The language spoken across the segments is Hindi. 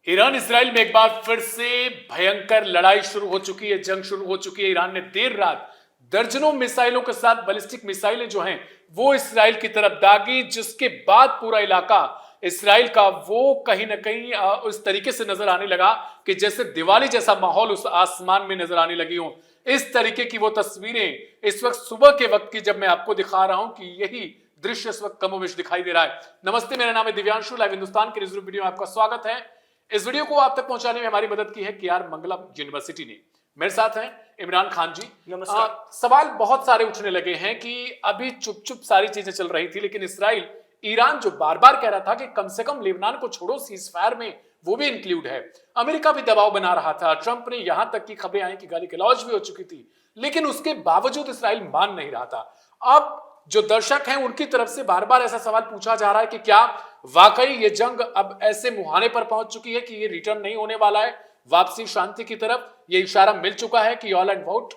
ईरान इसराइल में एक बार फिर से भयंकर लड़ाई शुरू हो चुकी है, जंग शुरू हो चुकी है। ईरान ने देर रात दर्जनों मिसाइलों के साथ बैलिस्टिक मिसाइलें जो हैं वो इसराइल की तरफ दागी, जिसके बाद पूरा इलाका इसराइल का वो कहीं ना कहीं उस तरीके से नजर आने लगा कि जैसे दिवाली जैसा माहौल उस आसमान में नजर आने लगी हो। इस तरीके की वो तस्वीरें इस वक्त सुबह के वक्त की जब मैं आपको दिखा रहा हूं कि यही दृश्य इस वक्त कमोबेश दिखाई दे रहा है। नमस्ते, मेरा नाम है दिव्यांशु। लाइव हिंदुस्तान के न्यूज़ वीडियो में आपका स्वागत है। इस वीडियो को आप तक पहुंचाने में हमारी मदद की है केआर मंगलम यूनिवर्सिटी ने। मेरे साथ हैं इमरान खान जी। नमस्कार। सवाल बहुत सारे उठने लगे हैं कि अभी चुप चुप सारी चीजें चल रही थी, लेकिन इसराइल ईरान जो बार बार कह रहा था कि कम से कम लेबनान को छोड़ो, सीज फायर में वो भी इंक्लूड है। अमेरिका भी दबाव बना रहा था, ट्रंप ने यहां तक की खबरें आई कि गाली गलौज भी हो चुकी थी, लेकिन उसके बावजूद इसराइल मान नहीं रहा था। अब जो दर्शक हैं उनकी तरफ से बार बार ऐसा सवाल पूछा जा रहा है कि क्या वाकई ये जंग अब ऐसे मुहाने पर पहुंच चुकी है कि ये रिटर्न नहीं होने वाला है, वापसी शांति की तरफ ये इशारा मिल चुका है कि ऑल एंड आउट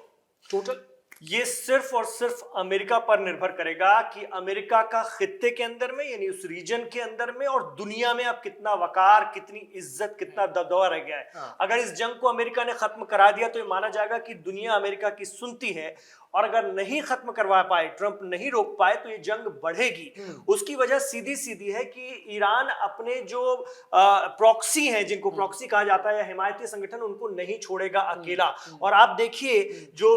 टोटल? ये सिर्फ और सिर्फ अमेरिका पर निर्भर करेगा कि अमेरिका का खित्ते के अंदर में यानी उस रीजन के अंदर में और दुनिया में अब कितना वकार, कितनी इज्जत, कितना दबदबा रह गया है। अगर इस जंग को अमेरिका ने खत्म करा दिया तो ये माना जाएगा कि दुनिया अमेरिका की सुनती है, और अगर नहीं खत्म करवा पाए, ट्रंप नहीं रोक पाए, तो ये जंग बढ़ेगी। उसकी वजह सीधी सीधी है कि ईरान अपने जो प्रॉक्सी हैं, जिनको प्रॉक्सी कहा जाता है या हिमायती संगठन, उनको नहीं छोड़ेगा अकेला। और आप देखिए जो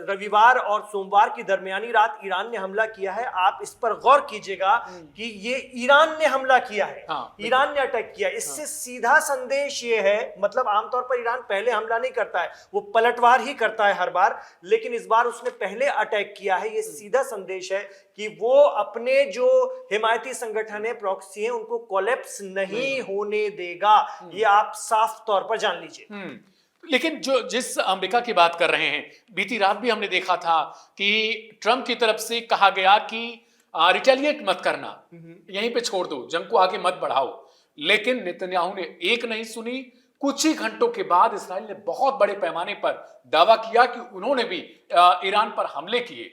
रविवार और सोमवार की दरमियानी रात ईरान ने हमला किया है, आप इस पर गौर कीजिएगा कि ये ईरान ने हमला किया है। ईरान ने अटैक किया। इससे सीधा संदेश ये है, मतलब आमतौर पर ईरान पहले हमला नहीं करता है, वो पलटवार ही करता है हर बार, लेकिन इस बार उसने पहले अटैक किया है। ये सीधा संदेश है कि वो अपने जो हिमायती संगठन है, प्रॉक्सी है, उनको कोलैप्स नहीं होने देगा। ये आप साफ तौर पर जान लीजिए। लेकिन जो जिस अमेरिका की बात कर रहे हैं, बीती रात भी हमने देखा था कि ट्रंप की तरफ से कहा गया कि रिटेलिएट मत करना, यहीं पे छोड़ दो, जंग को आगे मत बढ़ाओ। लेकिन नेतन्याहू ने एक नहीं सुनी। कुछ ही घंटों के बाद इसराइल ने बहुत बड़े पैमाने पर दावा किया कि उन्होंने भी ईरान पर हमले किए।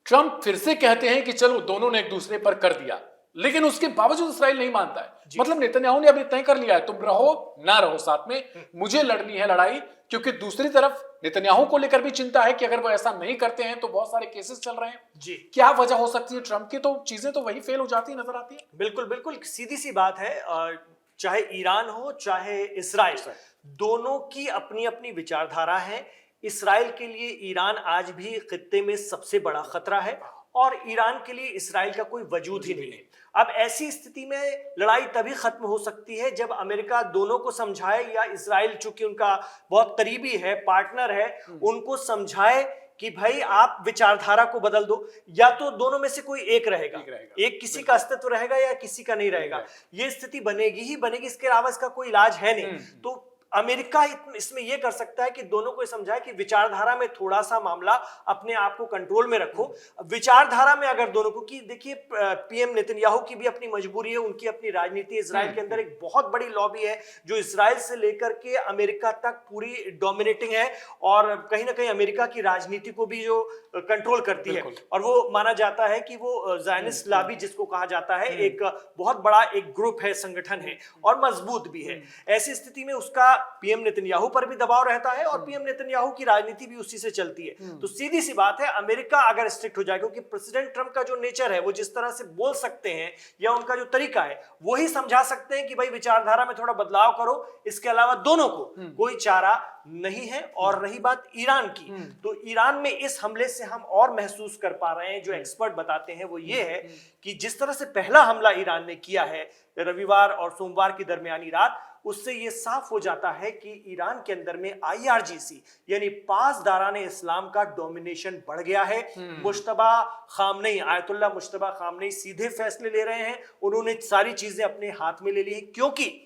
ट्रंप फिर से कहते हैं कि चलो दोनों ने एक दूसरे पर कर दिया, लेकिन उसके बावजूद इसराइल नहीं मानता है। मतलब नेतन्याहू ने अभी तय कर लिया है, तुम रहो ना रहो साथ में, मुझे लड़नी है लड़ाई। क्योंकि दूसरी तरफ नेतन्याहू को लेकर भी चिंता है कि अगर वो ऐसा नहीं करते हैं तो बहुत सारे केसेस चल रहे हैं जी। क्या वजह हो सकती है ट्रंप की? तो चीजें तो वही फेल हो जाती नजर आती है। बिल्कुल बिल्कुल, सीधी सी बात है। चाहे ईरान हो चाहे इसराइल, दोनों की अपनी अपनी विचारधारा है। इसराइल के लिए ईरान आज भी खित्ते में सबसे बड़ा खतरा है, और ईरान के लिए इसराइल का कोई वजूद ही नहीं है। अब ऐसी स्थिति में लड़ाई तभी खत्म हो सकती है जब अमेरिका दोनों को समझाए, या इसराइल चूंकि उनका बहुत करीबी है, पार्टनर है, उनको समझाए कि भाई आप विचारधारा को बदल दो, या तो दोनों में से कोई एक रहेगा। एक किसी का अस्तित्व रहेगा या किसी का नहीं रहेगा। ये स्थिति बनेगी ही बनेगी, इसके अलावा इसका कोई इलाज है नहीं। तो अमेरिका इसमें यह कर सकता है कि दोनों को समझाए कि विचारधारा में थोड़ा सा मामला अपने आप को कंट्रोल में रखो। विचारधारा में अगर दोनों को, कि देखिए पीएम नेतन्याहू की भी अपनी मजबूरी है, उनकी अपनी राजनीति। इजराइल के अंदर एक बहुत बड़ी लॉबी है जो इजराइल से लेकर के अमेरिका तक पूरी डोमिनेटिंग है, और कहीं ना कहीं अमेरिका की राजनीति को भी जो कंट्रोल करती है। और वो माना जाता है कि वो ज़ायनिस्ट लॉबी जिसको कहा जाता है, एक बहुत बड़ा एक ग्रुप है, संगठन है, और मजबूत भी है। ऐसी स्थिति में उसका पीएम नेतन्याहू पर भी दबाव रहता है, और पीएम नेतन्याहू की राजनीति भी उसी से चलती है। तो सीधी सी बात है, अमेरिका अगर स्ट्रिक्ट हो जाए, क्योंकि प्रेसिडेंट ट्रंप का जो नेचर है, वो जिस तरह से बोल सकते हैं या उनका जो तरीका है, वो ही समझा सकते हैं कि भाई विचारधारा में थोड़ा बदलाव करो। इसके अलावा दोनों को कोई चारा नहीं है। और रही बात ईरान की, तो ईरान में इस हमले से हम और महसूस कर पा रहे हैं, जो एक्सपर्ट बताते हैं वो ये है कि जिस तरह से पहला हमला ईरान ने किया है रविवार और सोमवार की दरमियानी रात, उससे ये साफ हो जाता है कि ईरान के अंदर में IRGC यानी पासदाराने इस्लाम का डोमिनेशन बढ़ गया है। Mushtaba Khamenei, Ayatollah Mushtaba Khamenei सीधे फैसले ले रहे हैं। उन्होंने सारी चीजें अपने हाथ में ले ली हैं, क्योंकि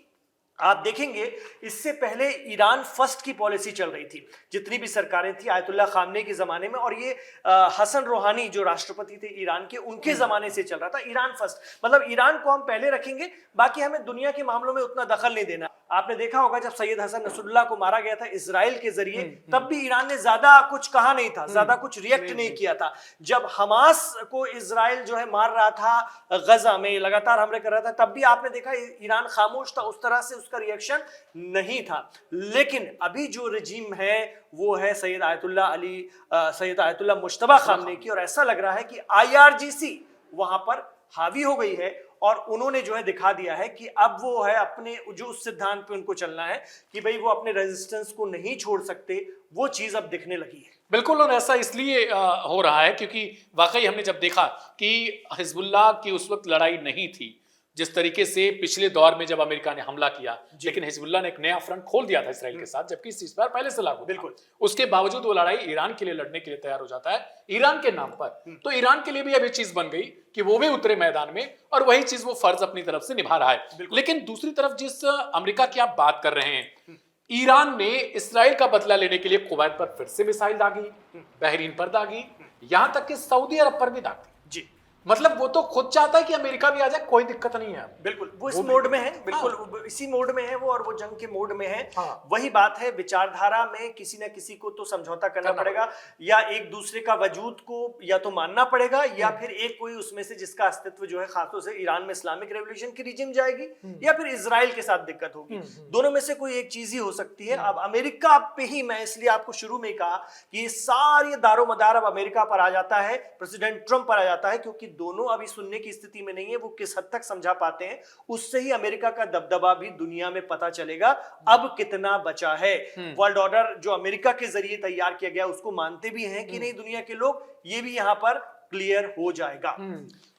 आप देखेंगे इससे पहले ईरान फर्स्ट की पॉलिसी चल रही थी, जितनी भी सरकारें थी आयतुल्लाह खामनेई के जमाने में, और ये हसन रोहानी जो राष्ट्रपति थे ईरान के, उनके जमाने से चल रहा था ईरान फर्स्ट। मतलब ईरान को हम पहले रखेंगे, बाकी हमें दुनिया के मामलों में उतना दखल नहीं देना। आपने देखा होगा जब सैयद हसन नसरुल्लाह को मारा गया था इजराइल के जरिए, तब भी ईरान ने ज्यादा कुछ कहा नहीं था, ज्यादा कुछ रिएक्ट नहीं किया था। जब हमास को इजराइल जो है मार रहा था, गजा में लगातार हमले कर रहा था, तब भी आपने देखा ईरान खामोश था, उस तरह से उसका रिएक्शन नहीं था। लेकिन अभी जो रजीम है वो है सैयद आयतुल्लाह मुज्तबा खामनेई की, और ऐसा लग रहा है कि IRGC वहां पर हावी हो गई है और उन्होंने जो है दिखा दिया है कि अब वो है अपने जो उस सिद्धांत पे उनको चलना है कि भाई वो अपने रेजिस्टेंस को नहीं छोड़ सकते, वो चीज अब दिखने लगी है। बिल्कुल, और ऐसा इसलिए हो रहा है क्योंकि वाकई हमने जब देखा कि हिजबुल्लाह की उस वक्त लड़ाई नहीं थी जिस तरीके से पिछले दौर में जब अमेरिका ने हमला किया, लेकिन हिजबुल्लाह ने एक नया फ्रंट खोल दिया था इसराइल के साथ, जबकि सीज़फायर पहले से लागू था। बिल्कुल, उसके बावजूद वो लड़ाई ईरान के लिए लड़ने के लिए तैयार हो जाता है, ईरान के नाम पर। तो ईरान के लिए भी अब ये चीज बन गई कि वो भी उतरे मैदान में और वही चीज वो फर्ज अपनी तरफ से निभा रहा है। लेकिन दूसरी तरफ जिस अमेरिका की आप बात कर रहे हैं, ईरान ने इसराइल का बदला लेने के लिए कुवैत पर फिर से मिसाइल दागी, बहरीन पर दागी, यहां तक कि सऊदी अरब पर भी दागी। जी, मतलब वो तो खुद चाहता है कि अमेरिका भी आ जाए, कोई दिक्कत नहीं है। बिल्कुल वो इस मोड में है, बिल्कुल इसी मोड में है वो, और वो जंग के मोड में है। हाँ। वही बात है, विचारधारा में किसी न किसी को तो समझौता करना पड़ेगा, या एक दूसरे का वजूद को या तो मानना पड़ेगा, या फिर एक कोई उसमें से जिसका अस्तित्व जो है खासतौर से ईरान में इस्लामिक रेवोल्यूशन की रिजिम जाएगी, या फिर इजराइल के साथ दिक्कत होगी। दोनों में से कोई एक चीज ही हो सकती है। अब अमेरिका पे ही, मैं इसलिए आपको शुरू में कहा कि ये सारी दारोमदार अब अमेरिका पर आ जाता है, प्रेसिडेंट ट्रंप पर आ जाता है, क्योंकि दोनों अभी सुनने की स्थिति में नहीं है। वो किस हद तक समझा पाते हैं, उससे ही अमेरिका का दबदबा भी दुनिया में पता चलेगा अब कितना बचा है। वर्ल्ड ऑर्डर जो अमेरिका के जरिए तैयार किया गया उसको मानते भी हैं कि नहीं दुनिया के लोग, ये भी यहां पर क्लियर हो जाएगा।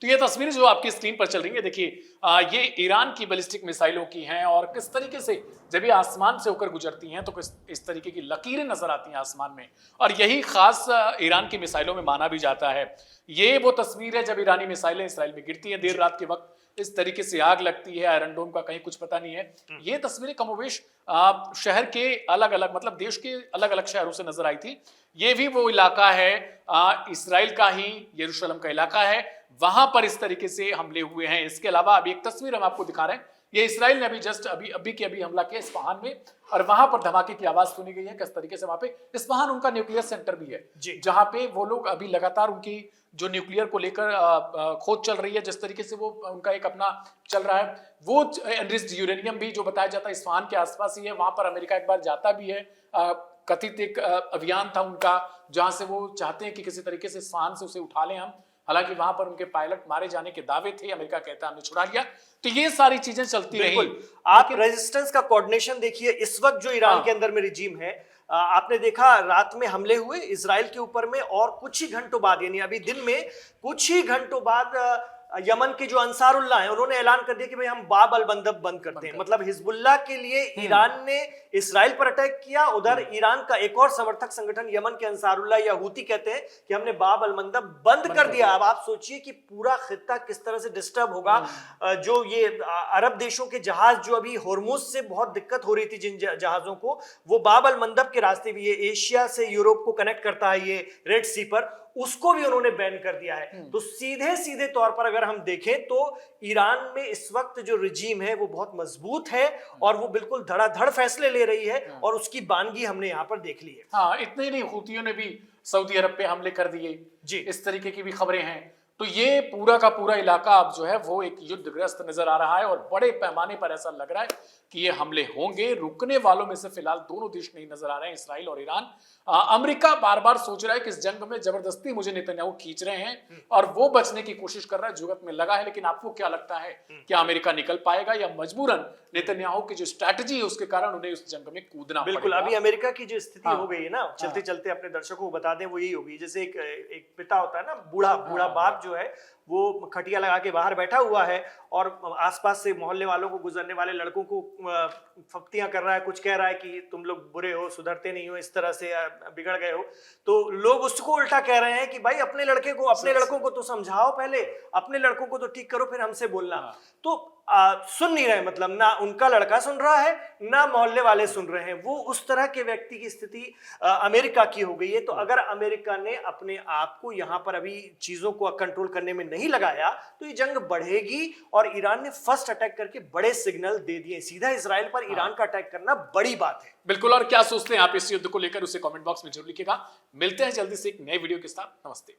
तो ये तस्वीरें जो आपकी स्क्रीन पर चल रही है, देखिए ये ईरान की बैलिस्टिक मिसाइलों की हैं, और किस तरीके से जब ये आसमान से होकर गुजरती हैं तो किस इस तरीके की लकीरें नजर आती हैं आसमान में, और यही खास ईरान की मिसाइलों में माना भी जाता है। ये वो तस्वीर है जब ईरानी मिसाइलें इसराइल में गिरती हैं, देर रात के वक्त इस तरीके से आग लगती है, आयरन डोम का कहीं कुछ पता नहीं है। ये तस्वीरें कमोवेश शहर के अलग अलग, मतलब देश के अलग अलग शहरों से नजर आई थी। ये भी वो इलाका है, इसराइल का ही यरूशलेम का इलाका है, वहां पर इस तरीके से हमले हुए हैं। इसके अलावा अभी एक तस्वीर हम आपको दिखा रहे हैं, ये इसराइल ने अभी जस्ट अभी हमला किया इस्फहान में, और वहां पर धमाके की आवाज सुनी गई है। किस तरीके से वहां पे इस्फहान उनका न्यूक्लियर सेंटर भी है, जहां पे वो लोग अभी लगातार उनकी जो न्यूक्लियर को लेकर खोज चल रही है, जिस तरीके से वो उनका एक अपना चल रहा है, वो एनरिच्ड यूरेनियम भी जो बताया जाता है इस्फहान के आसपास ही है। वहां पर अमेरिका एक बार जाता भी है, कथित एक अभियान था उनका जहां से वो चाहते हैं कि किसी तरीके से इस्फहान से उसे उठा लें हम। हालांकि वहां पर उनके पायलट मारे जाने के दावे थे, अमेरिका कहता है हमने छुड़ा लिया। तो ये सारी चीजें चलती रही। आप रेजिस्टेंस का कोऑर्डिनेशन देखिए इस वक्त जो ईरान के अंदर में रिजीम है। आपने देखा रात में हमले हुए इजराइल के ऊपर में, और कुछ ही घंटों बाद, यानी अभी दिन में कुछ ही घंटों बाद यमन के जो अंसारुल्लाह हैं उन्होंने ऐलान कर दिया कि भाई हम बाब अल मंदब बंद करते हैं। मतलब हिजबुल्लाह के लिए ईरान ने इस्राइल पर अटैक किया, उधर ईरान का एक और समर्थक संगठन यमन के अंसारुल्लाह या हूती कहते हैं कि हमने बाब अल मंदब बंद कर दिया। अब आप सोचिए कि पूरा खित्ता किस तरह से डिस्टर्ब होगा। जो ये अरब देशों के जहाज जो अभी होर्मुज से बहुत दिक्कत हो रही थी जिन जहाजों को, वो बाब अल मंदब के रास्ते भी, ये एशिया से यूरोप को कनेक्ट करता है ये रेड सी पर, उसको भी उन्होंने बैन कर दिया है। तो सीधे सीधे तौर पर अगर हम देखें तो ईरान में इस वक्त जो रिजीम है वो बहुत मजबूत है, और वो बिल्कुल धड़ाधड़ फैसले ले रही है, और उसकी बानगी हमने यहाँ पर देख ली है। हाँ, इतने ही नहीं, हूतियों ने भी सऊदी अरब पे हमले कर दिए जी, इस तरीके की भी खबरें हैं। तो ये पूरा का पूरा इलाका अब जो है वो एक युद्धग्रस्त नजर आ रहा है, और बड़े पैमाने पर ऐसा लग रहा है कि ये हमले होंगे। रुकने वालों में से फिलहाल दोनों देश नहीं नजर आ रहे हैं, इसराइल और ईरान। अमेरिका बार बार सोच रहा है कि इस जंग में जबरदस्ती मुझे नेतन्याहू खींच रहे हैं, और वो बचने की कोशिश कर रहा है, जुगत में लगा है। लेकिन आपको क्या लगता है, क्या अमेरिका निकल पाएगा, या मजबूरन नेतन्याहू की जो स्ट्रैटेजी है उसके कारण उन्हें उस जंग में कूदना बिल्कुल पड़ेगा? अभी अमेरिका की जो स्थिति हो गई है ना, चलते चलते अपने दर्शकों को बता दें, वो यही होगी जैसे एक पिता होता है ना, बूढ़ा बाप जो है वो खटिया लगा के बाहर बैठा हुआ है, और आसपास से मोहल्ले वालों को, गुजरने वाले लड़कों को फप्तियां कर रहा है, कुछ कह रहा है कि तुम लोग बुरे हो, सुधरते नहीं हो, इस तरह से बिगड़ गए हो। तो लोग उसको उल्टा कह रहे हैं कि भाई अपने लड़कों को तो समझाओ, पहले अपने लड़कों को तो ठीक करो, फिर हमसे बोलना। तो सुन नहीं रहे, मतलब ना उनका लड़का सुन रहा है ना मोहल्ले वाले सुन रहे हैं। वो उस तरह के व्यक्ति की स्थिति अमेरिका की हो गई है। तो अगर अमेरिका ने अपने आप को यहाँ पर अभी चीजों को कंट्रोल करने में नहीं नहीं लगाया तो ये जंग बढ़ेगी। और ईरान ने फर्स्ट अटैक करके बड़े सिग्नल दे दिए, सीधा इसराइल पर ईरान का अटैक करना बड़ी बात है। बिल्कुल, और क्या सोचते हैं आप इस युद्ध को लेकर, उसे कमेंट बॉक्स में जरूर लिखिएगा। मिलते हैं जल्दी से एक नए वीडियो के साथ। नमस्ते।